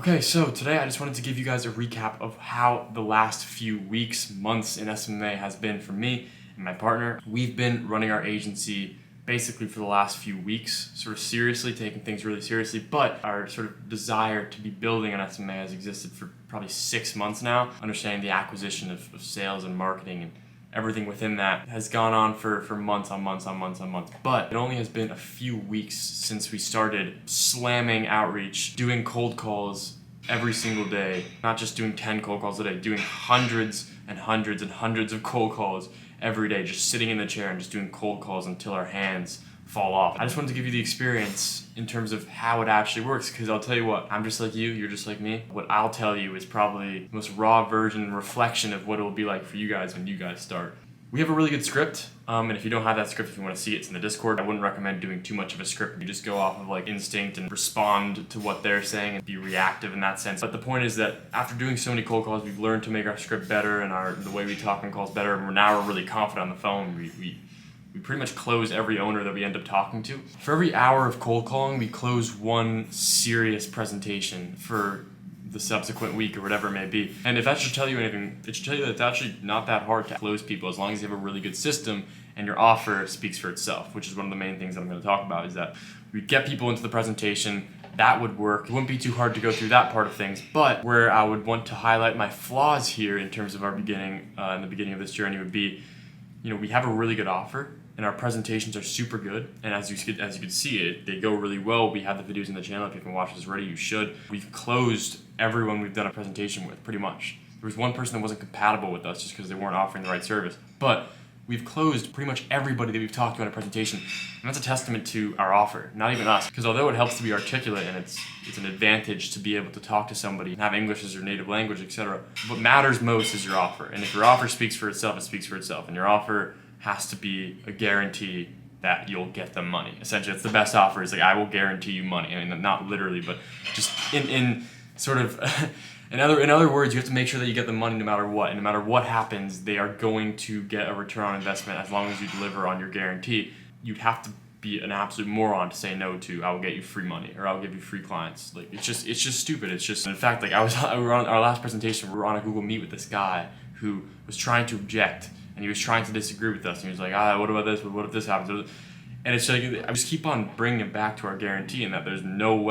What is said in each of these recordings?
Okay, so today I just wanted to give you guys a recap of how the last few weeks, months in SMMA has been for me and my partner. We've been running our agency basically for the last few weeks, sort of seriously, taking things really seriously, but our sort of desire to be building an SMMA has existed for probably 6 months now. Understanding the acquisition of sales and marketing and everything within that has gone on for months on months on months on months. But it only has been a few weeks since we started slamming outreach, doing cold calls every single day, not just doing 10 cold calls a day, doing hundreds and hundreds and hundreds of cold calls every day, just sitting in the chair and just doing cold calls until our hands fall off. I just wanted to give you the experience in terms of how it actually works, because I'll tell you what, I'm just like you, you're just like me. What I'll tell you is probably the most raw version reflection of what it will be like for you guys when you guys start. We have a really good script, and if you don't have that script, if you want to see it, it's in the Discord. I wouldn't recommend doing too much of a script. You just go off of like instinct and respond to what they're saying and be reactive in that sense. But the point is that after doing so many cold calls, we've learned to make our script better and the way we talk on calls better, and we're really confident on the phone. We pretty much close every owner that we end up talking to. For every hour of cold calling, we close one serious presentation for the subsequent week or whatever it may be. And if that should tell you anything, it should tell you that it's actually not that hard to close people as long as you have a really good system and your offer speaks for itself, which is one of the main things that I'm going to talk about, is that we get people into the presentation. That would work. It wouldn't be too hard to go through that part of things. But where I would want to highlight my flaws here in terms of our beginning, in the beginning of this journey would be, we have a really good offer and our presentations are super good. And as you can see, they go really well. We have the videos in the channel. If you haven't watched this already, you should. We've closed everyone we've done a presentation with, pretty much. There was one person that wasn't compatible with us just because they weren't offering the right service. But we've closed pretty much everybody that we've talked to on a presentation. And that's a testament to our offer, not even us. Because although it helps to be articulate and it's an advantage to be able to talk to somebody and have English as your native language, etc., what matters most is your offer. And if your offer speaks for itself, it speaks for itself. And your offer has to be a guarantee that you'll get the money. Essentially, it's the best offer. Is like, I will guarantee you money. I mean, not literally, but just in sort of, in other words, you have to make sure that you get the money no matter what. And no matter what happens, they are going to get a return on investment as long as you deliver on your guarantee. You'd have to be an absolute moron to say no to, I will get you free money or I'll give you free clients. Like, it's just stupid. It's just, in fact, like we were on our last presentation, we were on a Google Meet with this guy who was trying to object. And he was trying to disagree with us. And he was like, what about this? What if this happens? And it's like, I just keep on bringing it back to our guarantee, and that there's no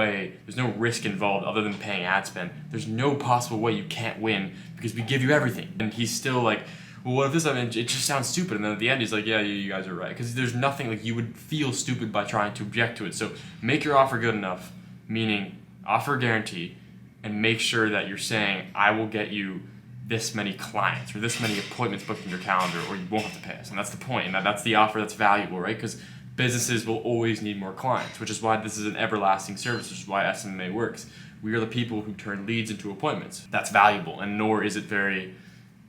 risk involved other than paying ad spend. There's no possible way you can't win because we give you everything. And he's still like, well, what if this happens? It just sounds stupid. And then at the end, he's like, yeah, you guys are right. Because there's nothing, like, you would feel stupid by trying to object to it. So make your offer good enough, meaning offer a guarantee, and make sure that you're saying, I will get you this many clients or this many appointments booked in your calendar, or you won't have to pay us. And that's the point. And that's the offer that's valuable, right? Because businesses will always need more clients, which is why this is an everlasting service, which is why SMMA works. We are the people who turn leads into appointments. That's valuable, and nor is it very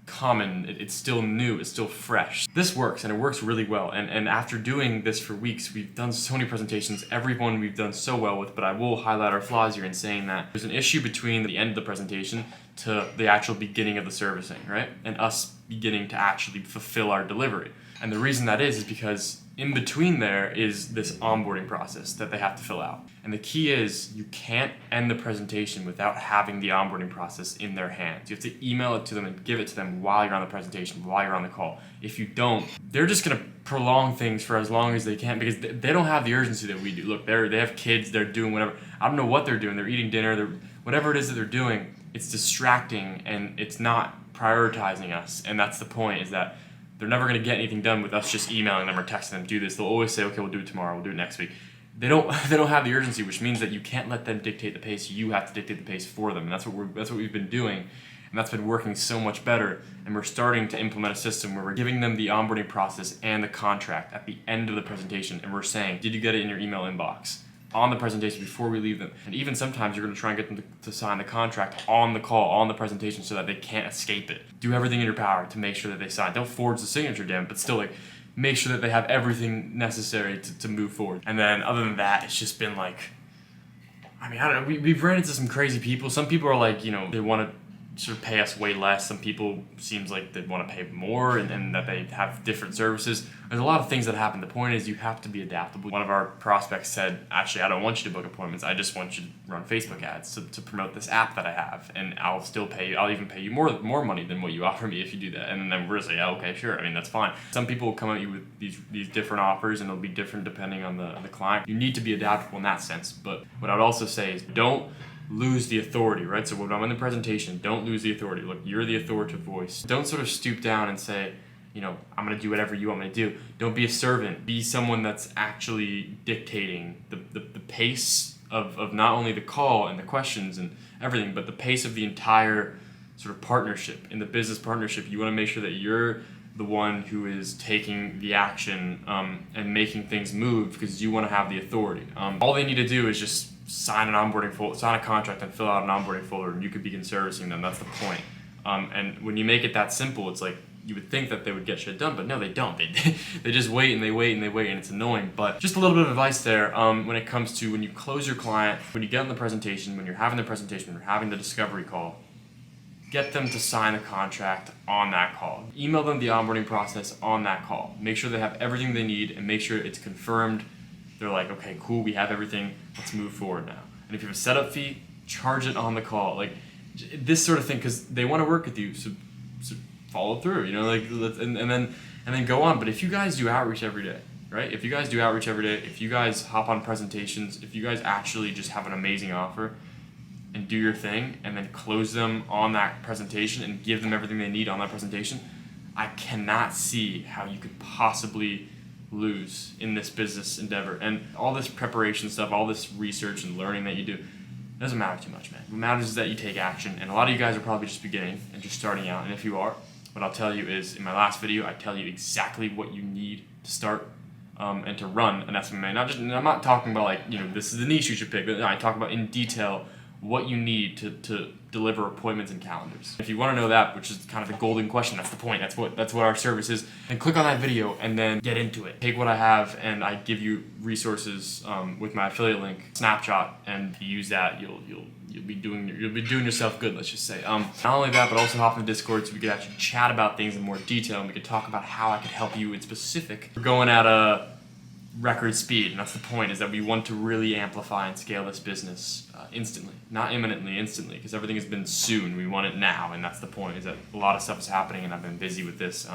common. It's still new, it's still fresh. This works, and it works really well. And after doing this for weeks, we've done so many presentations, everyone we've done so well with, but I will highlight our flaws here in saying that there's an issue between the end of the presentation to the actual beginning of the servicing, right? And us beginning to actually fulfill our delivery. And the reason that is because in between there is this onboarding process that they have to fill out. And the key is you can't end the presentation without having the onboarding process in their hands. You have to email it to them and give it to them while you're on the presentation, while you're on the call. If you don't, they're just gonna prolong things for as long as they can because they don't have the urgency that we do. Look, they have kids, they're doing whatever. I don't know what they're doing. They're eating dinner, whatever it is that they're doing, it's distracting and it's not prioritizing us. And that's the point, is that they're never going to get anything done with us just emailing them or texting them, do this. They'll always say, okay, we'll do it tomorrow, we'll do it next week. They don't have the urgency, which means that you can't let them dictate the pace. You have to dictate the pace for them. And that's what we've been doing. And that's been working so much better. And we're starting to implement a system where we're giving them the onboarding process and the contract at the end of the presentation. And we're saying, did you get it in your email inbox? On the presentation before we leave them. And even sometimes you're going to try and get them to sign the contract on the call, on the presentation, so that they can't escape it. Do everything in your power to make sure that they sign. Don't forge the signature, damn, but still, like, make sure that they have everything necessary to move forward. And then other than that, it's just been like, I mean, I don't know, we've ran into some crazy people. Some people are like, they want to sort of pay us way less. Some people seems like they want to pay more and that they have different services. There's a lot of things that happen. The point is you have to be adaptable. One of our prospects said, actually, I don't want you to book appointments. I just want you to run Facebook ads to promote this app that I have, and I'll still pay you. I'll even pay you more money than what you offer me if you do that. And then we're just like, yeah, okay, sure. I mean, that's fine. Some people will come at you with these different offers, and it'll be different depending on the client. You need to be adaptable in that sense. But what I'd also say is don't lose the authority, right? So when I'm in the presentation, don't lose the authority. Look, you're the authoritative voice. Don't sort of stoop down and say, you know, I'm going to do whatever you want me to do. Don't be a servant. Be someone that's actually dictating the pace of not only the call and the questions and everything, but the pace of the entire sort of partnership. In the business partnership, you want to make sure that you're the one who is taking the action and making things move because you want to have the authority. All they need to do is just sign a contract and fill out an onboarding folder, and you could begin servicing them. That's the point. And when you make it that simple, it's like you would think that they would get shit done, but no, they don't. They just wait and they wait and they wait, and it's annoying. But just a little bit of advice there when it comes to when you close your client, when you get in the presentation, when you're having the presentation, when you're having the discovery call, get them to sign the contract on that call. Email them the onboarding process on that call. Make sure they have everything they need and make sure it's confirmed. They're like, okay, cool, we have everything, let's move forward now. And if you have a setup fee, charge it on the call. Like this sort of thing, because they want to work with you, so follow through, you know, like, and then go on. But if you guys do outreach every day, right? If you guys do outreach every day, if you guys hop on presentations, if you guys actually just have an amazing offer and do your thing and then close them on that presentation and give them everything they need on that presentation, I cannot see how you could possibly lose in this business endeavor. And all this preparation stuff, all this research and learning that you do, doesn't matter too much, man. What matters is that you take action. And a lot of you guys are probably just beginning and just starting out. And if you are, what I'll tell you is, in my last video, I tell you exactly what you need to start and to run an SMMA. I'm not talking about like, you know, this is the niche you should pick, but no, I talk about in detail what you need to deliver appointments and calendars. If you want to know that, which is kind of the golden question, that's the point, that's what our service is, then click on that video and then get into it. Take what I have and I give you resources with my affiliate link, Snapshot, and if you use that, you'll be doing yourself good, let's just say. Not only that, but also hop in the Discord so we could actually chat about things in more detail and we could talk about how I could help you in specific. We're going at a record speed, and that's the point, is that we want to really amplify and scale this business instantly, not imminently, instantly, because everything has been soon. We want it now, and that's the point, is that a lot of stuff is happening and I've been busy with this,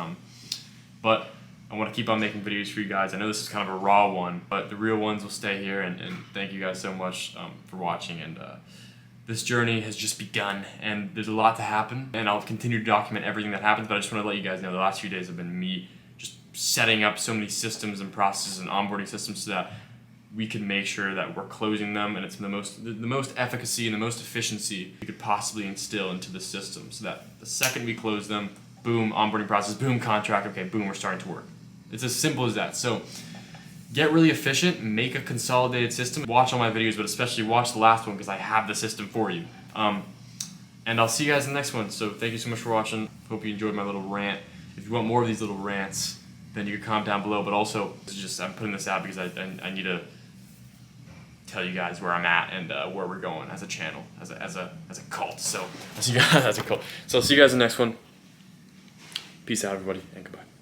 but I want to keep on making videos for you guys. I know this is kind of a raw one, but the real ones will stay here, and thank you guys so much for watching. And this journey has just begun, and there's a lot to happen, and I'll continue to document everything that happens, but I just want to let you guys know the last few days have been me just setting up so many systems and processes and onboarding systems so that we can make sure that we're closing them and it's the most efficacy and the most efficiency we could possibly instill into the system, so that the second we close them, boom, onboarding process, boom, contract, okay, boom, we're starting to work. It's as simple as that. So get really efficient, make a consolidated system. Watch all my videos, but especially watch the last one because I have the system for you. And I'll see you guys in the next one. So thank you so much for watching. Hope you enjoyed my little rant. If you want more of these little rants, then you can comment down below. But also, I'm putting this out because I need to tell you guys where I'm at and where we're going as a channel, as a cult. So I'll see you guys as a cult. So I'll see you guys in the next one. Peace out, everybody, and goodbye.